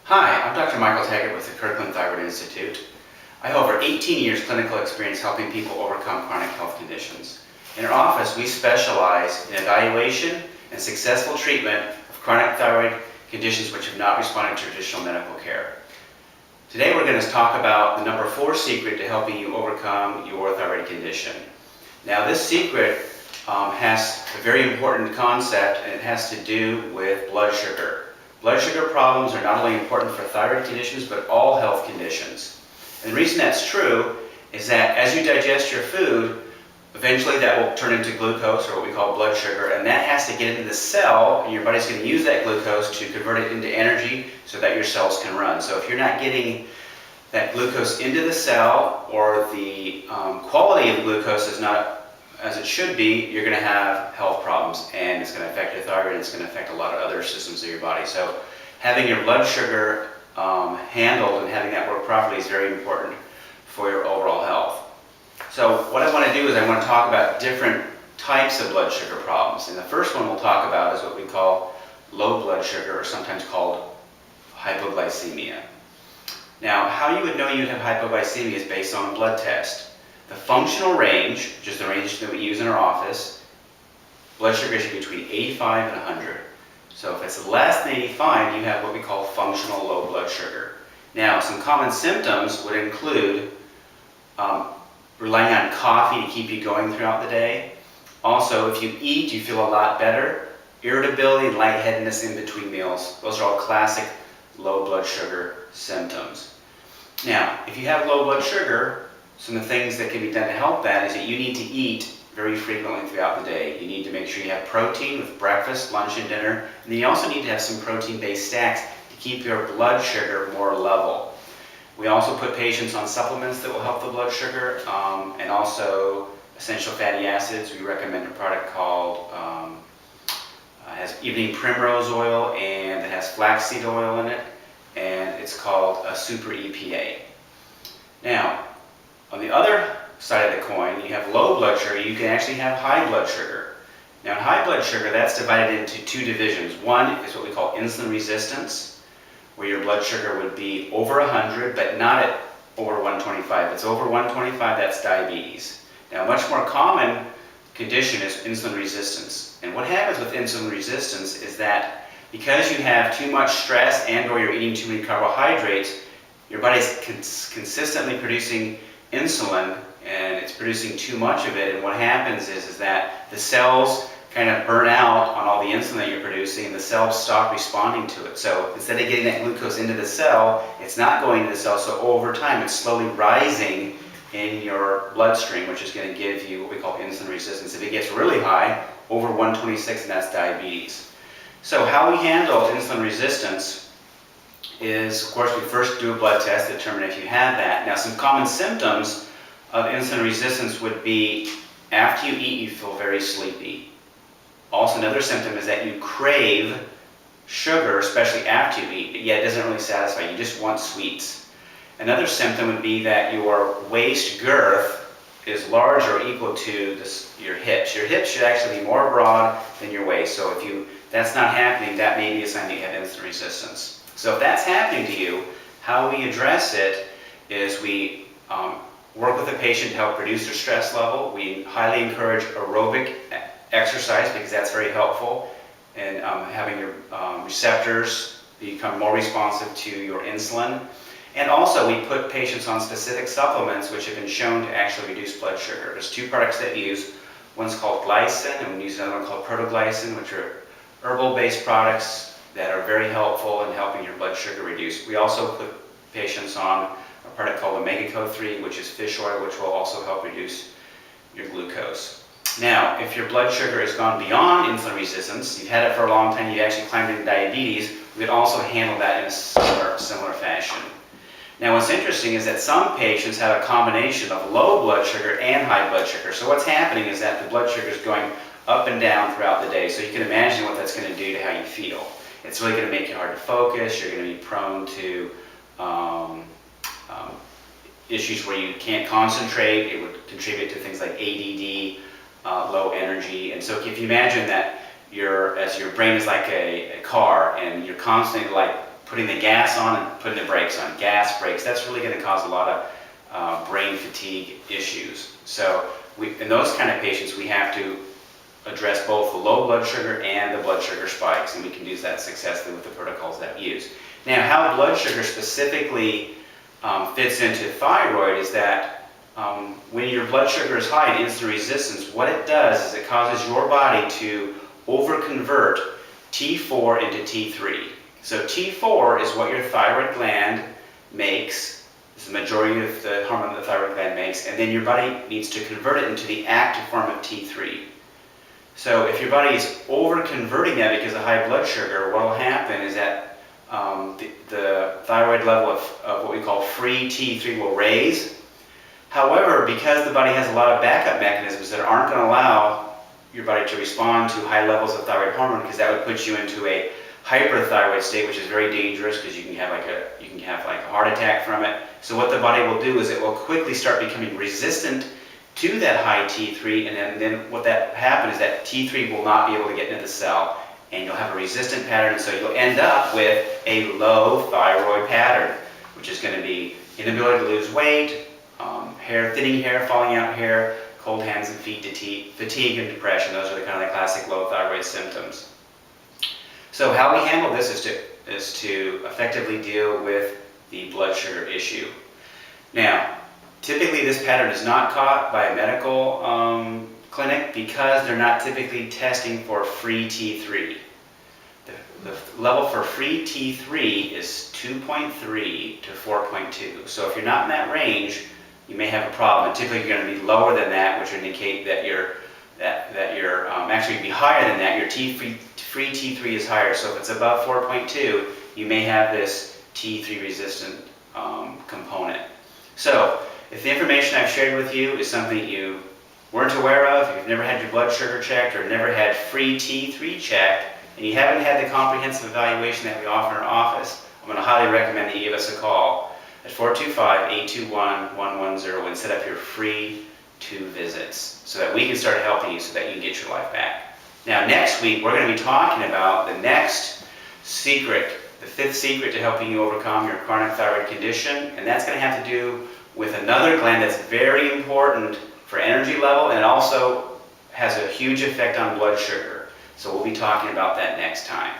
Hi, I'm Dr. Michael Taggart with the Kirkland Thyroid Institute. I have over 18 years clinical experience helping people overcome chronic health conditions. In our office, we specialize in evaluation and successful treatment of chronic thyroid conditions which have not responded to traditional medical care. Today we're going to talk about the number 4 secret to helping you overcome your thyroid condition. Now this secret has a very important concept, and it has to do with blood sugar. Blood sugar problems are not only important for thyroid conditions, but all health conditions. And the reason that's true is that as you digest your food, eventually that will turn into glucose, or what we call blood sugar, and that has to get into the cell, and your body's going to use that glucose to convert it into energy so that your cells can run. So if you're not getting that glucose into the cell, or the quality of the glucose is not as it should be, you're going to have health problems, and it's going to affect your thyroid, and it's going to affect a lot of other systems of your body. So having your blood sugar handled and having that work properly is very important for your overall health. So what I want to do is I want to talk about different types of blood sugar problems. And the first one we'll talk about is what we call low blood sugar, or sometimes called hypoglycemia. Now, how you would know you have hypoglycemia is based on a blood test. The functional range, which is the range that we use in our office, blood sugar is between 85 and 100. So if it's less than 85, you have what we call functional low blood sugar. Now, some common symptoms would include relying on coffee to keep you going throughout the day. Also, if you eat, you feel a lot better. Irritability and lightheadedness in between meals. Those are all classic low blood sugar symptoms. Now, if you have low blood sugar, some of the things that can be done to help that is that you need to eat very frequently throughout the day. You need to make sure you have protein with breakfast, lunch, and dinner. And then you also need to have some protein-based snacks to keep your blood sugar more level. We also put patients on supplements that will help the blood sugar, and also essential fatty acids. We recommend a product called, has evening primrose oil, and it has flaxseed oil in it, and it's called a super EPA. Now, on the other side of the coin, you have low blood sugar. You can actually have high blood sugar. Now, in high blood sugar, that's divided into 2 divisions. One is what we call insulin resistance, where your blood sugar would be over 100, but not at over 125. If it's over 125, that's diabetes. Now, a much more common condition is insulin resistance. And what happens with insulin resistance is that because you have too much stress and or you're eating too many carbohydrates, your body's consistently producing insulin, and it's producing too much of it, and what happens is that the cells kind of burn out on all the insulin that you're producing, and the cells stop responding to it. So instead of getting that glucose into the cell, it's not going to the cell, so over time it's slowly rising in your bloodstream, which is going to give you what we call insulin resistance. If it gets really high, over 126, and that's diabetes. So how we handle insulin resistance is, of course, we first do a blood test to determine if you have that. Now, some common symptoms of insulin resistance would be after you eat, you feel very sleepy. Also, another symptom is that you crave sugar, especially after you eat, but yet it doesn't really satisfy you. You just want sweets. Another symptom would be that your waist girth is larger or equal to your hips. Your hips should actually be more broad than your waist. So if that's not happening, that may be a sign that you have insulin resistance. So if that's happening to you, how we address it is we work with the patient to help reduce their stress level. We highly encourage aerobic exercise because that's very helpful in having your receptors become more responsive to your insulin. And also we put patients on specific supplements which have been shown to actually reduce blood sugar. There's 2 products that we use. One's called glycin, and we use another one called protoglycin, which are herbal-based products that are very helpful in helping your blood sugar reduce. We also put patients on a product called omega-3, which is fish oil, which will also help reduce your glucose. Now, if your blood sugar has gone beyond insulin resistance, you've had it for a long time, you actually climbed into diabetes, we could also handle that in a similar fashion. Now, what's interesting is that some patients have a combination of low blood sugar and high blood sugar. So what's happening is that the blood sugar is going up and down throughout the day. So you can imagine what that's going to do to how you feel. It's really going to make you hard to focus. You're going to be prone to issues where you can't concentrate. It would contribute to things like ADD, low energy. And so if you imagine that as your brain is like a car, and you're constantly like putting the gas on and putting the brakes on. Gas, brakes, that's really going to cause a lot of brain fatigue issues. So in those kind of patients, we have to address both the low blood sugar and the blood sugar spikes, and we can do that successfully with the protocols that we use. Now, how blood sugar specifically fits into thyroid is that when your blood sugar is high in insulin resistance, what it does is it causes your body to overconvert T4 into T3. So T4 is what your thyroid gland makes. It's the majority of the hormone that the thyroid gland makes, and then your body needs to convert it into the active form of T3. So if your body is over-converting that because of high blood sugar, what will happen is that the thyroid level of what we call free T3 will raise. However, because the body has a lot of backup mechanisms that aren't going to allow your body to respond to high levels of thyroid hormone, because that would put you into a hyperthyroid state, which is very dangerous because you can have like a heart attack from it. So what the body will do is it will quickly start becoming resistant to that high T3, and then what that happens is that T3 will not be able to get into the cell, and you'll have a resistant pattern, and so you'll end up with a low thyroid pattern, which is going to be inability to lose weight, thinning hair, falling out hair, cold hands and feet, fatigue and depression. Those are the kind of the classic low thyroid symptoms. So how we handle this is to effectively deal with the blood sugar issue. Now, typically this pattern is not caught by a medical clinic because they're not typically testing for free T3. The level for free T3 is 2.3 to 4.2. So if you're not in that range, you may have a problem. And typically you're going to be lower than that, which would indicate that you're actually be higher than that. Your free T3 is higher. So if it's above 4.2, you may have this T3 resistant component. So if the information I've shared with you is something you weren't aware of, you've never had your blood sugar checked or never had free T3 checked, and you haven't had the comprehensive evaluation that we offer in our office, I'm going to highly recommend that you give us a call at 425-821-1101 and set up your free 2 visits so that we can start helping you so that you can get your life back. Now next week we're going to be talking about the next secret, the 5th secret to helping you overcome your chronic thyroid condition, and that's going to have to do with another gland that's very important for energy level, and it also has a huge effect on blood sugar. So we'll be talking about that next time.